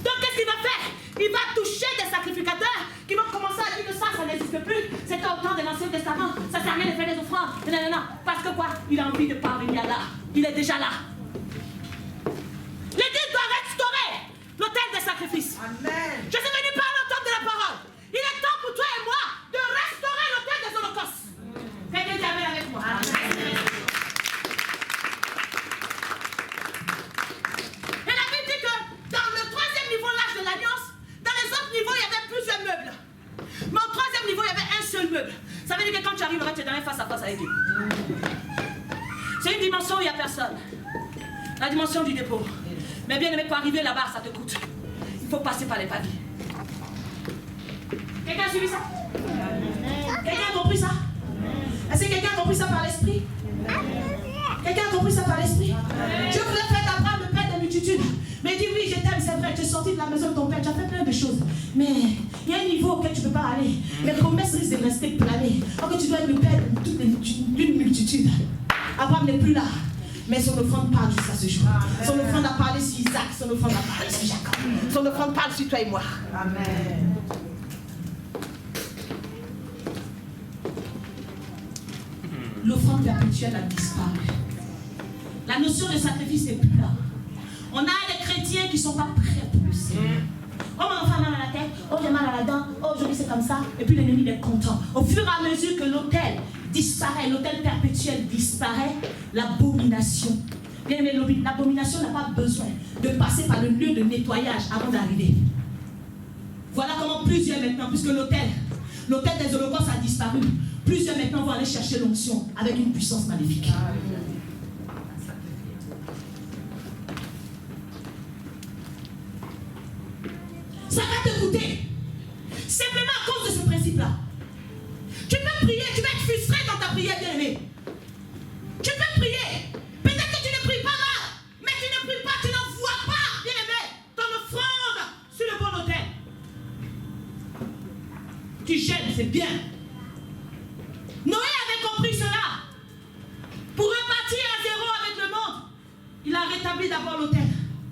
Donc qu'est-ce qu'il va faire? Il va toucher des sacrificateurs qui vont commencer à dire que ça n'existe plus. C'était au temps de l'Ancien Testament. Ça ne sert à rien de faire des offrandes. Non, non, non. Parce que quoi? Il a envie de parvenir là. Il est déjà là. L'Église doit restaurer l'autel des sacrifices. Amen. Je suis venu par l'autel de la parole. Il est temps pour toi et moi de restaurer l'autel des holocaustes. Quelqu'un qui amène avec moi. Amen. Et la Bible dit que dans le troisième niveau, l'âge de l'alliance, dans les autres niveaux, il y avait plusieurs meubles. Mais au troisième niveau, il y avait un seul meuble. Ça veut dire que quand tu arriveras, tu es dans face à face avec Dieu. C'est une dimension où il n'y a personne. La dimension du dépôt. Mais bien aimé, pour arriver là-bas, ça te coûte. Il faut passer par les paliers. Quelqu'un a suivi ça? Quelqu'un a compris ça? Est-ce que quelqu'un a compris ça par l'esprit? Quelqu'un a compris ça par l'esprit? Dieu voulait faire d'Abraham le père des multitudes. Mais il dit oui, je t'aime, c'est vrai, tu es sorti de la maison de ton père, tu as fait plein de choses. Mais il y a un niveau auquel tu ne peux pas aller. Les promesses risquent de rester planées. Alors que tu dois être le père d'une multitude. Abraham n'est plus là. Mais son offrande parle jusqu'à ce jour. Son offrande a parlé sur Isaac, son offrande a parlé sur Jacob. Son offrande parle sur toi et moi. Amen. L'offrande perpétuelle a disparu. La notion de sacrifice n'est plus là. On a des chrétiens qui ne sont pas prêts pour le Seigneur. Oh, mon enfant a mal à la tête, oh, j'ai mal à la dent, oh, aujourd'hui c'est comme ça. Et puis l'ennemi est content. Au fur et à mesure que l'autel disparaît, l'autel perpétuel disparaît, l'abomination. Bien aimé, l'abomination n'a pas besoin de passer par le lieu de nettoyage avant d'arriver. Voilà comment plusieurs maintenant, puisque l'autel des holocaustes a disparu, plusieurs maintenant vont aller chercher l'onction avec une puissance maléfique. Ça va te coûter. Simplement à cause de ce principe-là. Tu peux prier, tu vas être frustré dans ta prière, bien-aimé. Tu peux prier. Peut-être que tu ne pries pas mal, mais tu ne pries pas, tu ne vois pas, bien-aimé, ton offrande sur le bon autel. Tu gênes, c'est bien. Noé avait compris cela. Pour repartir à zéro avec le monde, il a rétabli d'abord l'autel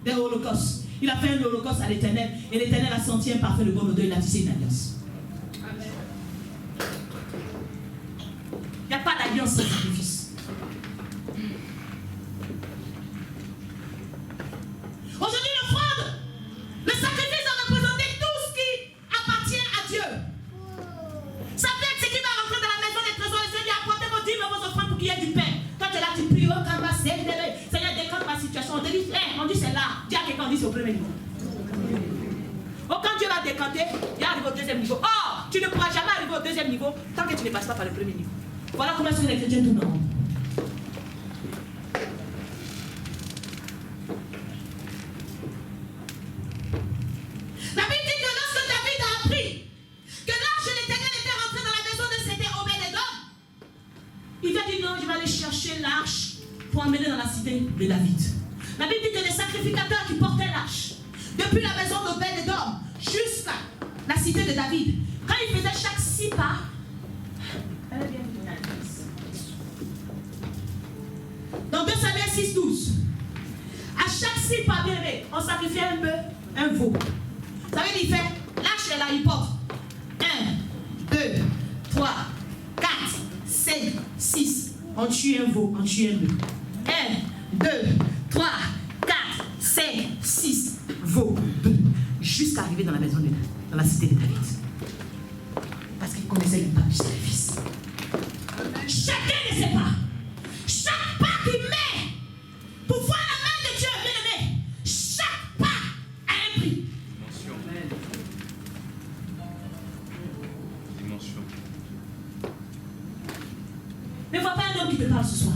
des holocaustes. Il a fait un holocauste à l'Éternel et l'Éternel a senti un parfait de bon odeur, il a tissé une alliance. Il n'y a pas d'alliance sans sacrifice. Aujourd'hui, l'offrande, le sacrifice doit représenter tout ce qui appartient à Dieu. Ça peut être ce qui va rentrer dans la maison des trésors. Le Seigneur, apportez vos dîmes et vos offrandes pour qu'il y ait du pain. Quand tu es là, tu pries, oh, quand ma Seigneur, décante ma situation. On te dit, on dit c'est là. Dis à quelqu'un, on dit c'est au premier niveau. Oh, quand Dieu va décanter, il arrive au deuxième niveau. Oh, tu ne pourras jamais arriver au deuxième niveau tant que tu ne passes pas par le premier niveau. Voilà comment sont les chrétiens tout le monde. La Bible dit que lorsque David a appris que l'arche de l'Éternel était rentrée dans la maison de c'était Obed-Edom, il a dit non, je vais aller chercher l'arche pour emmener dans la cité de David. La Bible dit que les sacrificateurs qui portaient l'arche, depuis la maison d'Obed-Edom jusqu'à la cité de David, quand ils faisaient chaque 6 pas, dans 2 Samuel 6:12, à chaque 6 pas, bien aimé, on sacrifiait un bœuf, un veau. Ça veut dire, il fait, l'arche est là, il porte 1, 2, 3, 4, 5, 6. On tue un veau, on tue un bœuf. 1, 2, 3, 4, 5, 6 veaux, bœufs, jusqu'à arriver dans la maison dans la cité de David. Parce qu'il connaissait l'impact du sacrifice. Chacun ne sait pas. Chaque pas qu'il met pour voir la main de Dieu, bien aimé, chaque pas a un prix. Dimension. Ne vois pas un homme qui te parle ce soir.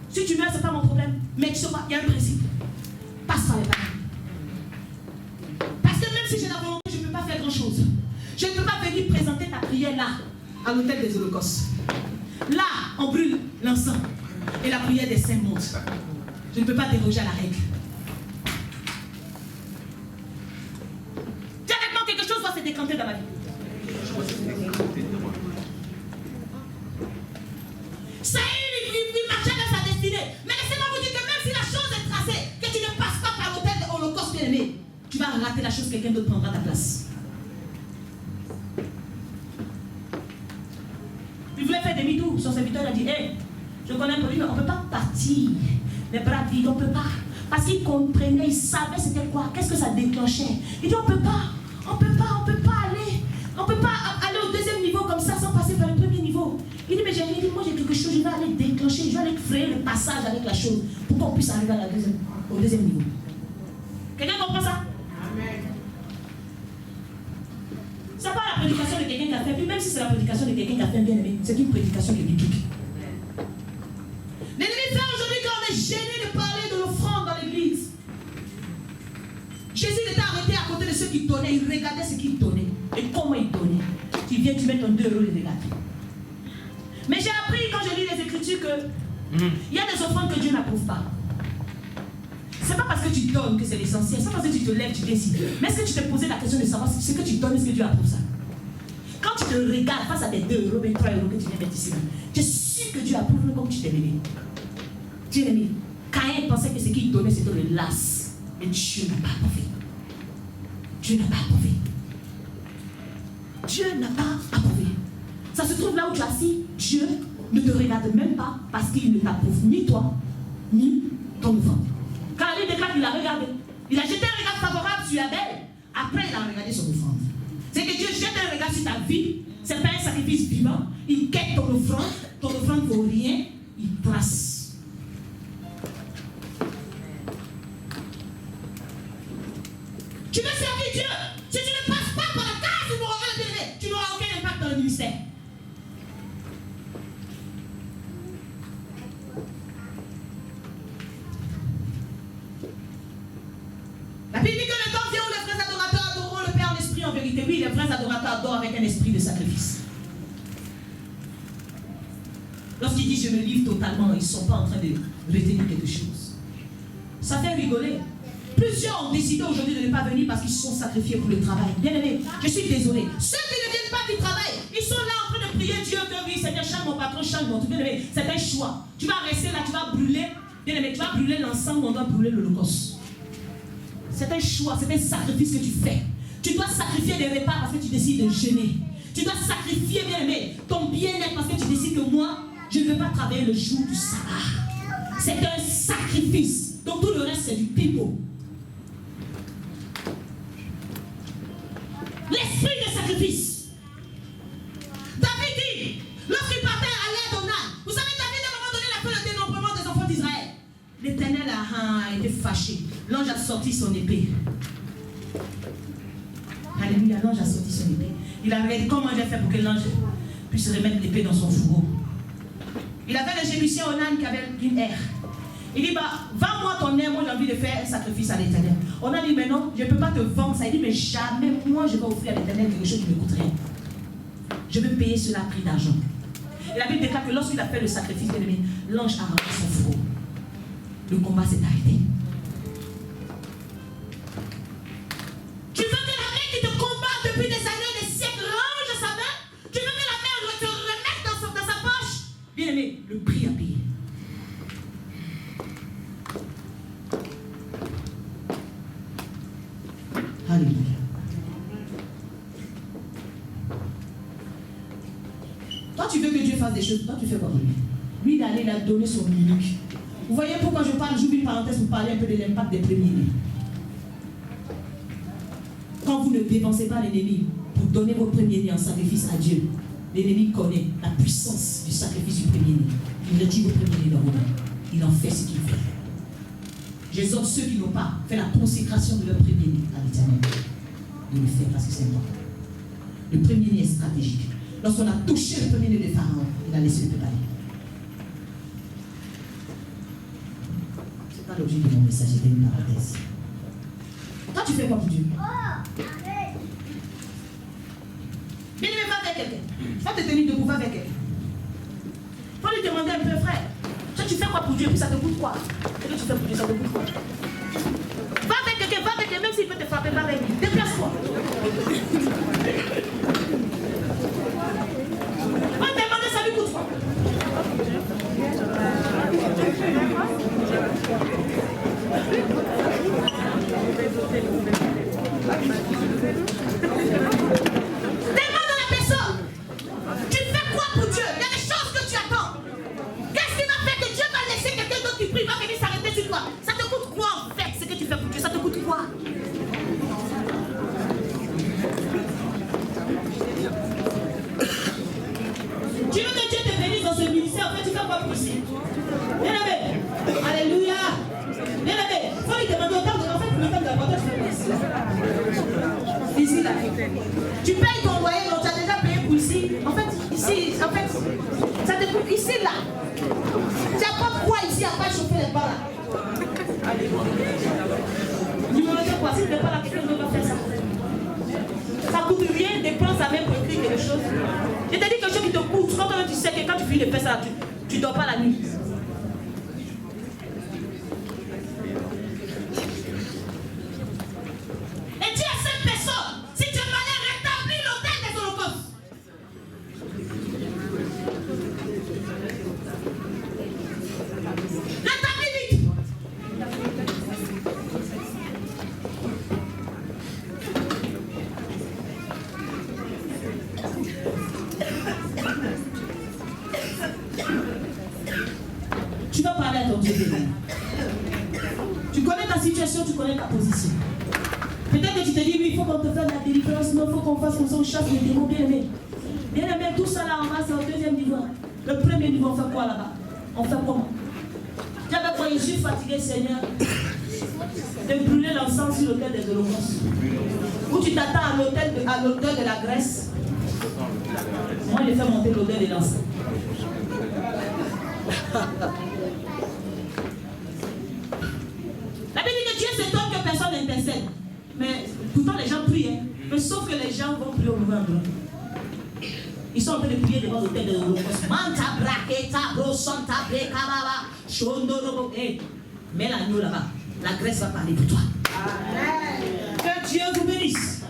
Si tu meurs, ce n'est pas mon problème. Mais tu sais quoi, il y a un principe. Passe par les balles. Parce que même si j'ai la volonté, je ne peux pas faire grand-chose. Je ne peux pas venir présenter ta prière là. à l'autel des holocaustes. Là, on brûle l'encens et la prière des saints monte. Je ne peux pas déroger à la règle. Directement, quelque chose doit se décanter dans ma vie. Ça y est, il marchait dans sa destinée. Mais laissez-moi vous dire que même si la chose est tracée, que tu ne passes pas par l'autel de l'Holocauste bien-aimé, tu vas rater la chose, quelqu'un d'autre prendra ta place. Il voulait faire demi-tour. Son serviteur a dit, hey, je connais un produit, mais on ne peut pas partir les bras vides, on ne peut pas. Parce qu'il comprenait, il savait c'était quoi, qu'est-ce que ça déclenchait. Il dit, on ne peut pas aller au deuxième niveau comme ça sans passer par le premier niveau. Il dit, mais j'ai rien dit, moi j'ai quelque chose, je vais aller déclencher, je vais aller créer le passage avec la chose pour qu'on puisse arriver au deuxième niveau. Quelqu'un comprend ça? Amen. Ce n'est pas la prédication de quelqu'un qui a fait, puis même si c'est la prédication de quelqu'un qui a fait un bien-aimé, c'est une prédication qui est biblique. L'ennemi fait aujourd'hui quand on est gêné de parler de l'offrande dans l'église. Jésus était arrêté à côté de ceux qui donnaient, il regardait ce qu'ils donnaient et comment ils donnaient. Tu viens, tu mets ton 2 euros et regarde. Mais j'ai appris quand je lis les Écritures que il y a des offrandes que Dieu n'approuve pas. C'est pas parce que tu donnes que c'est l'essentiel, c'est pas parce que tu te lèves, tu décides. Mais est-ce que tu t'es posé la question de savoir si ce que tu donnes, est-ce que Dieu approuve ça? Quand tu te regardes face à des 2 euros, 3 euros que tu viens mettre ici, tu es sûr que Dieu approuve comme tu t'es aimé. Dieu aimé. Caïn pensait que ce qu'il donnait c'était le las. Mais Dieu n'a pas approuvé. Dieu n'a pas approuvé. Dieu n'a pas approuvé. Ça se trouve là où tu es assis, Dieu ne te regarde même pas parce qu'il ne t'approuve ni toi, ni ton offrande. Quand il déclare qu'il a regardé, il a jeté un regard favorable sur Abel. Après, il a regardé son offrande. C'est que Dieu jette un regard sur ta vie. C'est pas un sacrifice vivant. Il quête ton offrande ne vaut rien. Il trace. Tu veux servir Dieu. Si tu ne passes pas par la case numéro 1 de l'année, tu n'auras aucun impact dans le ministère. La Bible dit que le temps vient où les vrais adorateurs adoreront le Père en esprit en vérité. Oui, les vrais adorateurs adorent avec un esprit de sacrifice. Lorsqu'ils disent je me livre totalement, ils ne sont pas en train de retenir quelque chose. Ça fait rigoler. Plusieurs ont décidé aujourd'hui de ne pas venir parce qu'ils se sont sacrifiés pour le travail. Bien aimé, je suis désolé. Ceux qui ne viennent pas du travail, ils sont là en train de prier Dieu que oui, Seigneur, change mon patron, change mon tout. Bien aimé, c'est un choix. Tu vas rester là, tu vas brûler. Bien aimé, tu vas brûler l'encens ou on doit brûler l'Holocauste. C'est un choix, c'est un sacrifice que tu fais. Tu dois sacrifier des repas parce que tu décides de jeûner. Tu dois sacrifier, bien aimé, ton bien-être parce que tu décides que moi, je ne veux pas travailler le jour du sabbat. C'est un sacrifice. Donc tout le reste, c'est du pipeau. L'esprit de sacrifice. David dit, lorsqu'il partait à l'aide au âne, vous savez, David à un moment donné, il a fait le dénombrement des enfants d'Israël. L'Éternel a été fâché. L'ange a sorti son épée. Alléluia, l'ange a sorti son épée. Il a regardé comment il a fait pour que l'ange puisse remettre l'épée dans son fourreau. Il avait le Jébusien Onan qui avait une aire. Il dit, vends-moi ton air, moi j'ai envie de faire un sacrifice à l'Éternel. On a dit, mais non, je ne peux pas te vendre ça. Il dit, mais jamais moi je vais offrir à l'Éternel quelque chose qui ne me coûte rien. Je veux payer cela à prix d'argent. Et la Bible déclare que lorsqu'il a fait le sacrifice, l'ange a rempli son fourreau. Le combat s'est arrêté. Tu veux que la main qui te combat depuis des années, des siècles, range sa main? Tu veux que la main te remette dans sa poche? Bien aimé, le prix à payer. Alléluia. Toi, tu veux que Dieu fasse des choses, toi, tu fais quoi pour lui? Lui, il est allé, il a donné son unique. Vous voyez pourquoi je parle, j'ouvre une parenthèse pour parler un peu de l'impact des premiers-nés. Quand vous ne dépensez pas l'ennemi pour donner vos premiers-nés en sacrifice à Dieu, l'ennemi connaît la puissance du sacrifice du premier-né. Il retire vos premiers-nés dans vos mains. Il en fait ce qu'il fait. J'exhorte ceux qui n'ont pas fait la consécration de leur premier-né à l'Éternel de le faire parce que c'est important. Le premier-né est stratégique. Lorsqu'on a touché le premier-né de Pharaon, il a laissé le peuple aller. C'est pas l'objet de mon message, c'était une parenthèse. Toi, tu fais quoi pour Dieu? Bien aimé, va avec quelqu'un. Tu vas te tenir debout, va avec elle. Il faut lui demander un peu, frère. Tu fais quoi pour Dieu, puis ça te coûte quoi? Ce que tu fais pour Dieu, ça te coûte quoi? Va avec quelqu'un, même s'il peut te frapper, va avec lui. Déplace-toi. Va te demander, ça lui coûte quoi? Demande à la personne. Tu fais quoi pour Dieu? Il y a des choses que tu attends. Qu'est-ce qui va faire que Dieu va laisser quelqu'un d'autre qui prie, va venir s'arrêter sur toi? Ça te coûte quoi en fait ce que tu fais pour Dieu? Ça te coûte quoi? Tu veux que Dieu te bénisse dans ce ministère, en fait tu fais quoi pour ici? Bien aimé. Alléluia. Bien aimé. Il faut lui demander autant de l'enfant pour le temps de la voiture, tu fais quoi ici? Ici là. Tu payes ton loyer, donc tu as déjà payé pour ici. En fait, ici, ça te coûte ici là. Tu n'as pas quoi ici à pas chauffer les bas là. Tu me dis quoi? Si tu n'es pas là, quelqu'un d'autre va faire ça. Ça ne coûte rien, dépense à même pour écrire quelque chose. Je t'ai dit quelque chose qui te coûte. Quand tu sais que quand tu finis de faire ça, tu ne dors pas la nuit. Et dis à cette personne, si tu es malade, rétablis l'autel des holocaustes. Rétablis vite. Tu vas parler à ton Dieu demain. Tu connais ta situation, tu connais ta position. Peut-être que tu te dis, oui, il faut qu'on te fasse la délivrance, non, il faut qu'on fasse comme ça, on chasse les démons, bien aimé. Bien aimé, tout ça là en bas, c'est au deuxième niveau. Le premier niveau, on fait quoi là-bas? On fait comment? Tu avais quoi? Je suis fatigué, Seigneur, de brûler l'encens sur l'autel des holocaustes. Ou tu t'attends à l'autel de la Grèce. Moi, je fais monter l'odeur de l'encens. La Bible dit que Dieu s'étonne que personne n'intercède. Mais pourtant les gens prient. Hein. Mais sauf que les gens vont prier au mauvais endroit. Ils sont en train de prier devant l'autel de l'Holocauste. Mais l'agneau là-bas, la Grèce va parler pour toi. Amen. Que Dieu vous bénisse.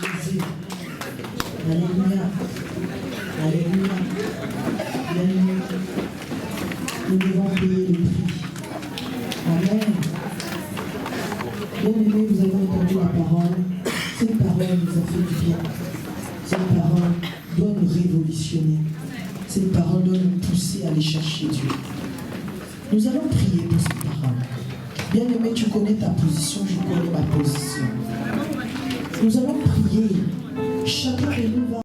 Jésus. Alléluia. Alléluia. Alléluia. Nous devons payer le prix. Amen. Bien-aimés, vous avez entendu la parole. Cette parole nous a fait du bien. Cette parole doit nous révolutionner. Cette parole doit nous pousser à aller chercher Dieu. Nous allons prier pour cette parole. Bien-aimé, tu connais ta position, je connais ma position. Nous allons prier. Chacun de nous va